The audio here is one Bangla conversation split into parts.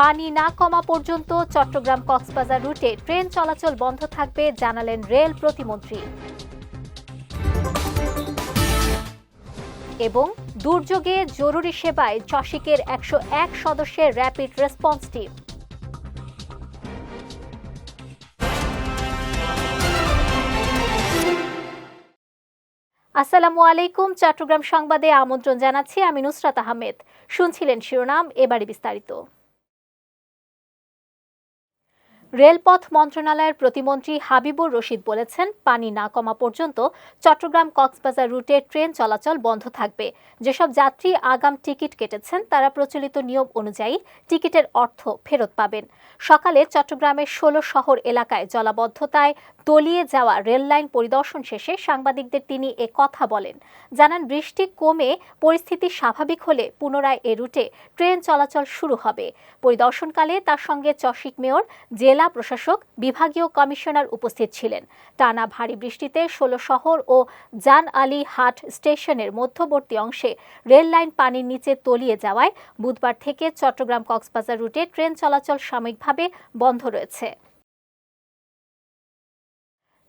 পানি না কমা পর্যন্ত চট্টগ্রাম কক্সবাজার রুটে ট্রেন চলাচল বন্ধ থাকবে জানালেন রেল প্রতিমন্ত্রী। এবং দুর্যোগে জরুরি সেবায় চসিকের 101 সদস্যের র্যাপিড রেসপন্স টিম। আসসালামু আলাইকুম, চট্টগ্রাম সংবাদে আমন্ত্রণ জানাচ্ছি আমি নুসরাত আহমেদ। শুনছিলেন শিরোনাম, এবারে বিস্তারিত। রেলপথ মন্ত্রণালয়ের প্রতিমন্ত্রী হাবিবুর রশিদ বলেছেন, পানি না কমা পর্যন্ত চট্টগ্রাম কক্সবাজার রুটে ট্রেন চলাচল বন্ধ থাকবে। যেসব যাত্রী আগাম টিকিট কেটেছেন তারা প্রচলিত নিয়ম অনুযায়ী টিকিটের অর্থ ফেরত পাবেন। সকালে চট্টগ্রামের 16 শহর এলাকায় জলাবদ্ধতায় তলিয়ে যাওয়া রেল লাইন পরিদর্শন শেষে সাংবাদিকদের তিনি এ কথা বলেন। জানান, বৃষ্টি কমে পরিস্থিতি স্বাভাবিক হলে পুনরায় এ রুটে ট্রেন চলাচল শুরু হবে। পরিদর্শনকালে তার সঙ্গে চসিক মেয়র, জেলা প্রশাসক, বিভাগীয় কমিশনার উপস্থিত ছিলেন। টানা ভারী বৃষ্টিতে 16 শহর ও জান আলী হাট স্টেশনের মধ্যবর্তী অংশে রেল লাইন পানির নিচে তলিয়ে যাওয়ায় বুধবার থেকে চট্টগ্রাম কক্সবাজার রুটে ট্রেন চলাচল সাময়িকভাবে বন্ধ রয়েছে।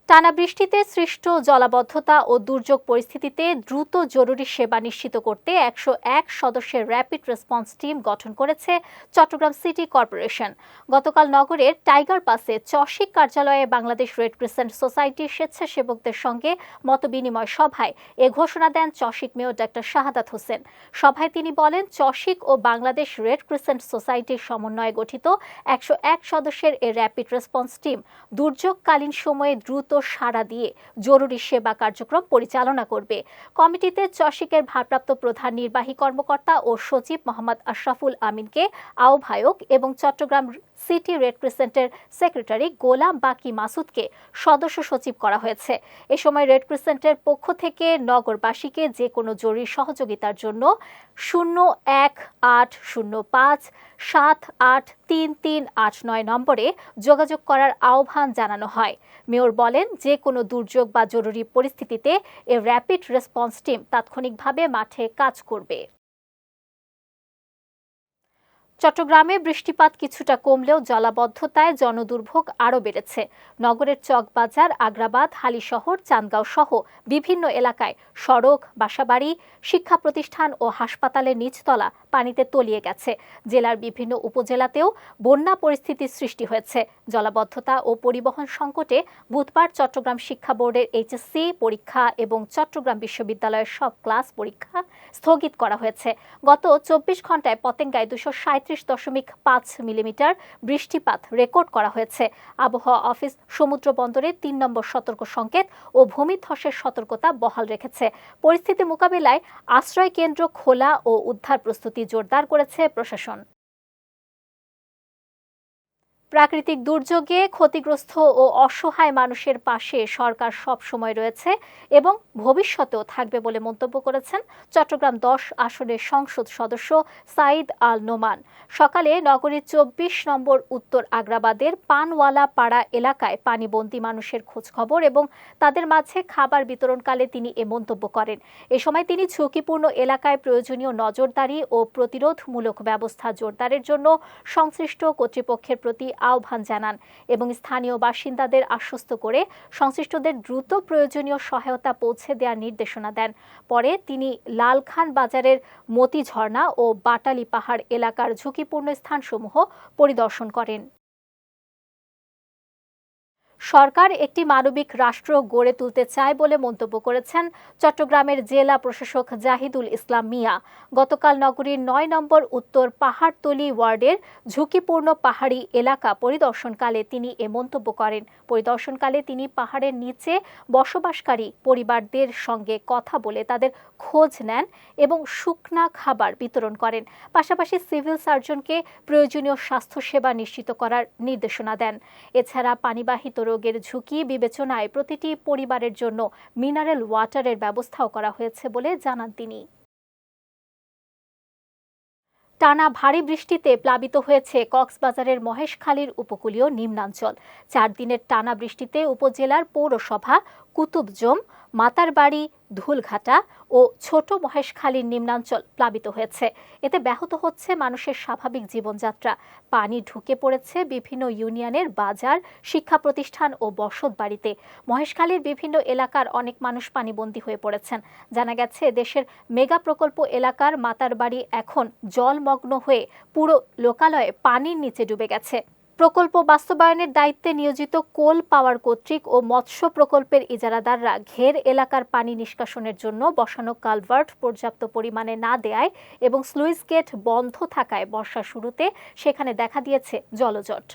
টানা বৃষ্টিতে সৃষ্ট জলাবদ্ধতা ও দুর্যোগ পরিস্থিতিতে দ্রুত জরুরি সেবা নিশ্চিত করতে 101 সদস্যের র্যাপিড রেসপন্স টিম গঠন করেছে চট্টগ্রাম সিটি কর্পোরেশন। গতকাল নগরের টাইগার পাসে চসিক কার্যালয়ে বাংলাদেশ রেড ক্রিসেন্ট সোসাইটির স্বেচ্ছাসেবকদের সঙ্গে মতবিনিময় সভায় এ ঘোষণা দেন চসিক মেয়র ডাক্তার শাহাদাত হোসেন। সভায় তিনি বলেন, চসিক ও বাংলাদেশ রেড ক্রিসেন্ট সোসাইটির সমন্বয়ে গঠিত 101 সদস্যের এ র্যাপিড রেসপন্স টিম দুর্যোগকালীন সময়ে দ্রুত সাড়া দিয়ে জরুরি সেবা কার্যক্রম পরিচালনা করবে। কমিটিতে চসিকের ভারপ্রাপ্ত প্রধান নির্বাহী কর্মকর্তা ও সচিব মোহাম্মদ আশরাফুল আমিনকে আহ্বায়ক এবং চট্টগ্রাম সিটি রেড ক্রিসেন্টের সেক্রেটারি গোলাম বাকি মাসুদকে সদস্য সচিব করা হয়েছে। এ সময় রেড ক্রিসেন্টের পক্ষ থেকে নগরবাসীকে যে কোনো জরুরি সহযোগিতার জন্য 01805-783389 নম্বরে যোগাযোগ করার আহ্বান জানানো হয়। মেয়র বলেন, যে কোনো দুর্যোগ বা জরুরি পরিস্থিতিতে এ র্যাপিড রেসপন্স টিম তাৎক্ষণিকভাবে মাঠে কাজ করবে। চট্টগ্রামে বৃষ্টিপাত কিছুটা কমলেও জলাবদ্ধতায় জনদুর্ভোগ আরও বেড়েছে। নগরের চকবাজার, আগ্রাবাদ, হালিশহর, চান্দগাঁও সহ বিভিন্ন এলাকায় সড়ক, বাসাবাড়ি, শিক্ষা প্রতিষ্ঠান ও হাসপাতালের নিচতলা পানিতে তলিয়ে গেছে। জেলার বিভিন্ন উপজেলাতেও বন্যা পরিস্থিতির সৃষ্টি হয়েছে। জলাবদ্ধতা ও পরিবহন সংকটে বুধবার চট্টগ্রাম শিক্ষা বোর্ডের এইচএসসি পরীক্ষা এবং চট্টগ্রাম বিশ্ববিদ্যালয়ের সব ক্লাস পরীক্ষা স্থগিত করা হয়েছে। গত 24 ঘন্টায় পতেঙ্গায় 237.5 মিলিমিটার বৃষ্টিপাত রেকর্ড করা হয়েছে। আবহাওয়া অফিস সমুদ্র বন্দরে 3 নম্বর সতর্ক সংকেত ও ভূমিধসের সতর্কতা বহাল রেখেছে। পরিস্থিতি মোকাবিলায় আশ্রয় কেন্দ্র খোলা ও উদ্ধার প্রস্তুতি জোরদার করেছে প্রশাসন। প্রাকৃতিক দুর্যোগে ক্ষতিগ্রস্ত ও অসহায় মানুষের পাশে সরকার সব সময় রয়েছে এবং ভবিষ্যতেও থাকবে বলে মন্তব্য করেছেন চট্টগ্রাম 10 আসনের সংসদ সদস্য সাইদ আল নোমান। সকালে নগরীর 24 নম্বর উত্তর আগ্রাবাদের পানওয়ালা পাড়া এলাকায় পানিবন্দী মানুষের খোঁজখবর এবং তাদের মাঝে খাবার বিতরণকালে তিনি এ মন্তব্য করেন। এ সময় তিনি ঝুঁকিপূর্ণ এলাকায় প্রয়োজনীয় নজরদারি ও প্রতিরোধমূলক ব্যবস্থা জোরদারের জন্য সংশ্লিষ্ট কর্তৃপক্ষের প্রতি আহ্বান জানান এবং স্থানীয় বাসিন্দাদের আশ্বস্ত করে সংশ্লিষ্টদের দ্রুত প্রয়োজনীয় সহায়তা পৌঁছে দেওয়ার নির্দেশনা দেন। পরে তিনি লালখান বাজারের মতি ঝর্ণা ও বাটালি পাহাড় এলাকার ঝুঁকিপূর্ণ স্থানসমূহ পরিদর্শন করেন। সরকার একটি মানবিক রাষ্ট্র গড়ে তুলতে চায় বলে মন্তব্য করেছেন চট্টগ্রামের জেলা প্রশাসক জাহিদুল ইসলাম মিয়া। গতকাল নগরীর 9 নম্বর উত্তর পাহাড়তলী ওয়ার্ডের ঝুঁকিপূর্ণ পাহাড়ি এলাকা পরিদর্শনকালে তিনি এ মন্তব্য করেন। পরিদর্শনকালে তিনি পাহাড়ের নিচে বসবাসকারী পরিবারদের সঙ্গে কথা বলে তাদের খোঁজ নেন এবং শুকনা খাবার বিতরণ করেন। পাশাপাশি সিভিল সার্জনকে প্রয়োজনীয় স্বাস্থ্যসেবা নিশ্চিত করার নির্দেশনা দেন। এছাড়া পানিবাহিত রোগের ঝুঁকি বিবেচনায় প্রতিটি পরিবারের জন্য মিনারেল ওয়াটারের ব্যবস্থাও করা হয়েছে বলে জানান তিনি। টানা ভারী বৃষ্টিতে প্লাবিত হয়েছে কক্সবাজারের মহেশখালীর উপকূলীয় নিম্নাঞ্চল। 4 দিনের টানা বৃষ্টিতে উপজেলার পৌরসভা, কুতুবজম, মাতারবাড়ি, ধুলঘাটা ও ছোট মহেশখালীর নিম্নাঞ্চল প্লাবিত হয়েছে। এতে ব্যাহত হচ্ছে মানুষের স্বাভাবিক জীবনযাত্রা। পানি ঢুকে পড়েছে বিভিন্ন ইউনিয়নের বাজার, শিক্ষা প্রতিষ্ঠান ও বসত বাড়িতে। মহেশখালীর বিভিন্ন এলাকার অনেক মানুষ পানিবন্দী হয়ে পড়েছেন। জানা গেছে, দেশের মেগা প্রকল্প এলাকার মাতারবাড়ি এখন জলমগ্ন হয়ে পুরো লোকালয়ে পানির নিচে ডুবে গেছে। প্রকল্প বাস্তবায়নের দায়িত্বে নিয়োজিত কোল পাওয়ার কর্তৃক ও মৎস্য প্রকল্পের ইজারাদাররা ঘের এলাকার পানি নিষ্কাশনের জন্য বসানো কালভার্ট পর্যাপ্ত পরিমাণে না দেয়ায় এবং স্লুইস গেট বন্ধ থাকায় বর্ষার শুরুতে সেখানে দেখা দিয়েছে জলজট।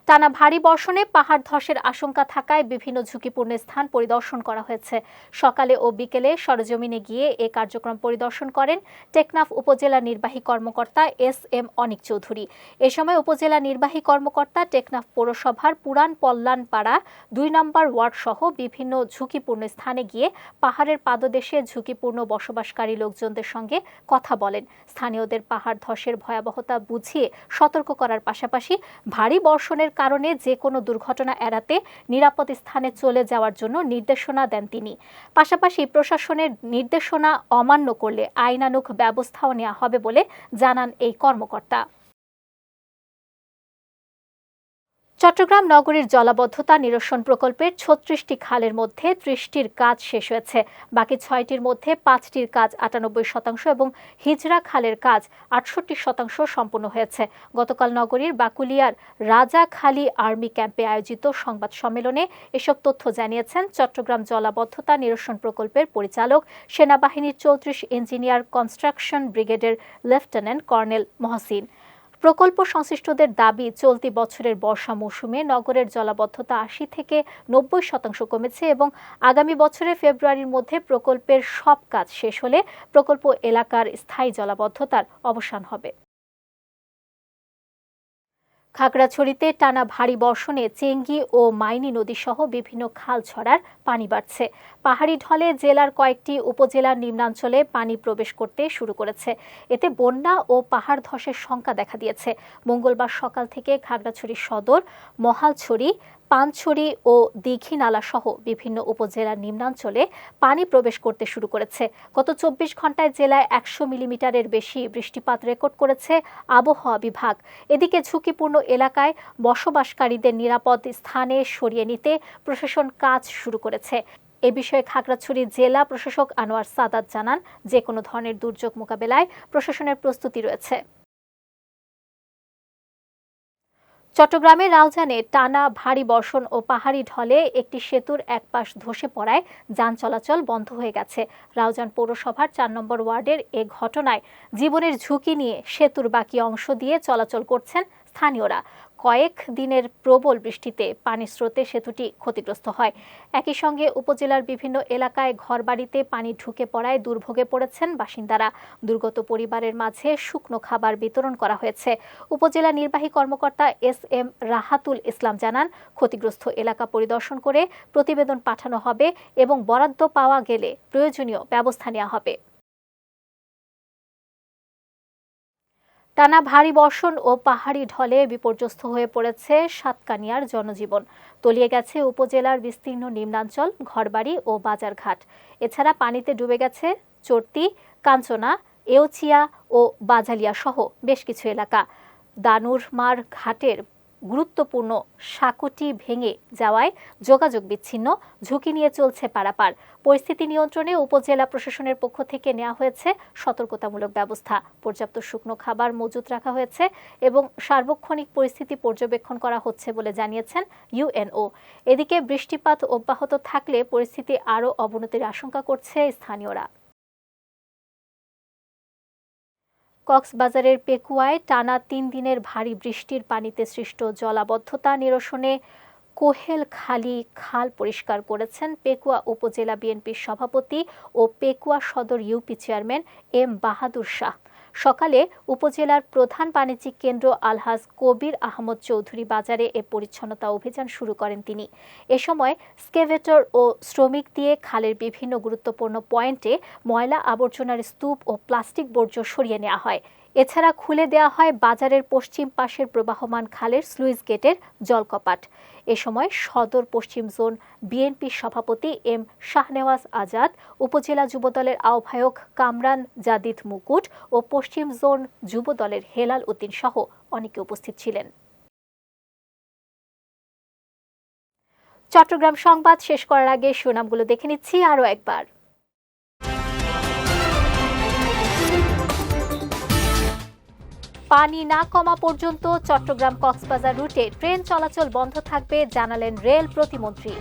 টানা ভারী বর্ষণে পাহাড় ধসের আশঙ্কা থাকায় বিভিন্ন ঝুঁকিপূর্ণ স্থান পরিদর্শন করা হয়েছে। সকালে ও বিকেলে সরেজমিনে গিয়ে এ কার্যক্রম পরিদর্শন করেন টেকনাফ উপজেলা নির্বাহী কর্মকর্তা এস.এম. অনিক চৌধুরী। এ সময় উপজেলা নির্বাহী কর্মকর্তা টেকনাফ পৌরসভার পুরান পল্লানপাড়া ২ নম্বর ওয়ার্ড সহ বিভিন্ন ঝুঁকিপূর্ণ স্থানে গিয়ে পাহাড়ের পাদদেশে ঝুঁকিপূর্ণ বসবাসকারী লোকজনদের সঙ্গে কথা বলেন। স্থানীয়দের পাহাড় ধসের ভয়াবহতা বুঝিয়ে সতর্ক করার পাশাপাশি ভারী বর্ষণের কারণে যে কোনো দুর্ঘটনা এড়াতে নিরাপদ স্থানে চলে যাওয়ার জন্য নির্দেশনা দেন তিনি। পাশাপাশি প্রশাসনের নির্দেশনা অমান্য করলে আইনানুগ ব্যবস্থাও নেওয়া হবে বলে জানান এই কর্মকর্তা। চট্টগ্রাম নগরীর জলাবদ্ধতা নিরসন প্রকল্পের ৩৬টি খালের মধ্যে ৩০টির কাজ শেষ হয়েছে। বাকি ৬টির মধ্যে ৫টির কাজ ৯৮% এবং হিজরা খালের কাজ ৬৮% সম্পন্ন হয়েছে। গতকাল নগরীর বাকুলিয়ার রাজাখালী আর্মি ক্যাম্পে আয়োজিত সংবাদ সম্মেলনে এসব তথ্য জানিয়েছেন চট্টগ্রাম জলাবদ্ধতা নিরসন প্রকল্পের পরিচালক, সেনাবাহিনীর ৩৪ ইঞ্জিনিয়ার কনস্ট্রাকশন ব্রিগেডের লেফটেন্যান্ট কর্নেল মহসিন। প্রকল্প সংশ্লিষ্টদের দাবি, চলতি বছরের বর্ষা মৌসুমে নগরের জলাবদ্ধতা ৮০ থেকে ৯০% কমেছে এবং আগামী বছরের ফেব্রুয়ারির মধ্যে প্রকল্পের সব কাজ শেষ হলে প্রকল্প এলাকার স্থায়ী জলাবদ্ধতার অবসান হবে। খাগড়াছড়িতে টানা ভারী বর্ষণে চেঙ্গি ও মাইনী নদীসহ বিভিন্ন খাল ছড়ার পানি বাড়ছে। পাহাড়ি ঢলে জেলার কয়েকটি উপজেলার নিম্নাঞ্চলে পানি প্রবেশ করতে শুরু করেছে। এতে বন্যা ও পাহাড় ধসের শঙ্কা দেখা দিয়েছে। মঙ্গলবার সকাল থেকে খাগড়াছড়ি সদর, মহালছড়ি, পানছড়ি ও দীঘিনালা সহ বিভিন্ন উপজেলার নিম্নাঞ্চলে পানি প্রবেশ করতে শুরু করেছে। গত ২৪ ঘন্টায় জেলায় ১০০ মিলিমিটারের বেশি বৃষ্টিপাত রেকর্ড করেছে আবহাওয়া বিভাগ। এদিকে ঝুঁকিপূর্ণ এলাকায় বসবাসকারীদের নিরাপদ স্থানে সরিয়ে নিতে প্রশাসন কাজ শুরু করেছে। এ বিষয়ে খাগড়াছড়ি জেলা প্রশাসক আনোয়ার সাদাত জানান, যে কোনো ধরনের দুর্যোগ মোকাবেলায় প্রশাসনের প্রস্তুতি রয়েছে। চট্টগ্রামের রাউজানে টানা ভারী বর্ষণ ও পাহাড়ি ঢলে একটি সেতুর এক পাশ ধসে পড়ায় যান চলাচল বন্ধ হয়ে গেছে। রাউজান পৌরসভার ৪ নম্বর ওয়ার্ডের এ ঘটনায় জীবনের ঝুঁকি নিয়ে সেতুর বাকি অংশ দিয়ে চলাচল করছেন স্থানীয়রা। কয়েক দিনের প্রবল বৃষ্টিতে পানির স্রোতে সেতুটি ক্ষতিগ্রস্ত হয়। একই সঙ্গে উপজেলার বিভিন্ন এলাকায় ঘরবাড়িতে পানি ঢুকে পড়ায় দুর্ভোগে পড়েছেন বাসিন্দারা। দুর্গত পরিবারের মাঝে শুকনো খাবার বিতরণ করা হয়েছে। উপজেলা নির্বাহী কর্মকর্তা এস.এম. রাহাতুল ইসলাম জানান, ক্ষতিগ্রস্ত এলাকা পরিদর্শন করে প্রতিবেদন পাঠানো হবে এবং বরাদ্দ পাওয়া গেলে প্রয়োজনীয় ব্যবস্থা নেওয়া হবে। টানা ভারী বর্ষণ ও পাহাড়ি ঢলে বিপর্যস্ত হয়ে পড়েছে সাতকানিয়ার জনজীবন। তলিয়ে গেছে উপজেলার বিস্তীর্ণ নিম্নাঞ্চল, ঘরবাড়ি ও বাজারঘাট। এছাড়া পানিতে ডুবে গেছে চরতি, কাঞ্চনা, এওচিয়া ও বাজালিয়া সহ বেশ কিছু এলাকা। দানুরমার ঘাটের গুরুত্বপূর্ণ সাঁকোটি ভেঙে যাওয়ায় যোগাযোগ বিচ্ছিন্ন, ঝুঁকি নিয়ে চলছে পারাপার। পরিস্থিতি নিয়ন্ত্রণে উপজেলা প্রশাসনের পক্ষ থেকে নেওয়া হয়েছে সতর্কতামূলক ব্যবস্থা। পর্যাপ্ত শুকনো খাবার মজুত রাখা হয়েছে এবং সার্বক্ষণিক পরিস্থিতি পর্যবেক্ষণ করা হচ্ছে বলে জানিয়েছেন ইউএনও। এদিকে বৃষ্টিপাত অব্যাহত থাকলে পরিস্থিতি আরও অবনতির আশঙ্কা করছে স্থানীয়রা। কক্সবাজারের পেকুয়ায় টানা ৩ দিনের ভারী বৃষ্টির পানিতে সৃষ্ট জলাবদ্ধতা নিরসনে কোহেলখালী খাল পরিষ্কার করেছেন পেকুয়া উপজেলা বিএনপির সভাপতি ও পেকুয়া সদর UP chairman M Bahadur Shah. সকালে উপজেলার প্রধান বাণিজ্যিক কেন্দ্র আলহাজ কবির আহমদ চৌধুরী বাজারে এ পরিচ্ছন্নতা অভিযান শুরু করেন তিনি। এ সময় স্কেভেটর ও শ্রমিক দিয়ে খালের বিভিন্ন গুরুত্বপূর্ণ পয়েন্টে ময়লা আবর্জনার স্তূপ ও প্লাস্টিক বর্জ্য সরিয়ে নেওয়া হয়। এছাড়া খুলে দেওয়া হয় বাজারের পশ্চিম পাশের প্রবাহমান খালের স্লুইস গেটের জলকপাট। এ সময় সদর পশ্চিম জোন বিএনপির সভাপতি এম শাহনেওয়াজ আজাদ, উপজেলা যুবদলের আহ্বায়ক কামরান জাদিদ মুকুট ও পশ্চিম জোন যুবদলের হেলাল উদ্দিন সহ অনেকে উপস্থিত ছিলেন। চট্টগ্রাম সংবাদ শেষ করার আগে শিরোনামগুলো দেখে নিচ্ছি আরও একবার। পানি না কমা পর্যন্ত চট্টগ্রাম কক্সবাজার রুটে ট্রেন চলাচল বন্ধ থাকবে, জানালেন রেল প্রতিমন্ত্রী।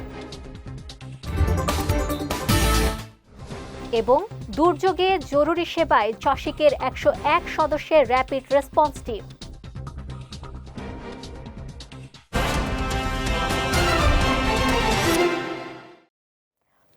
এবং দুর্যোগে জরুরি সেবায় চসিকের 101 সদস্যের র্যাপিড রেসপন্স টিম।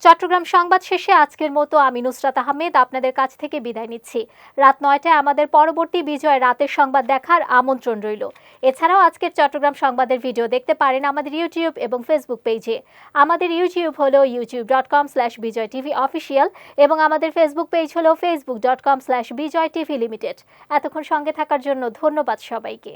চট্টগ্রাম সংবাদ শেষে আজকের মতো আমি নুসরাত আহমেদ আপনাদের কাছ থেকে বিদায় নিচ্ছি। রাত 9টায় আমাদের পরবর্তী বিজয় রাতের সংবাদ দেখার আমন্ত্রণ রইল। এছাড়াও আজকের চট্টগ্রাম সংবাদের ভিডিও দেখতে পারেন আমাদের ইউটিউব এবং ফেসবুক পেজে। আমাদের ইউটিউব হলো youtube.com/bijoytvofficial এবং আমাদের ফেসবুক পেজ হলো facebook.com/bijoytvlimited। এতক্ষণ সঙ্গে থাকার জন্য ধন্যবাদ সবাইকে।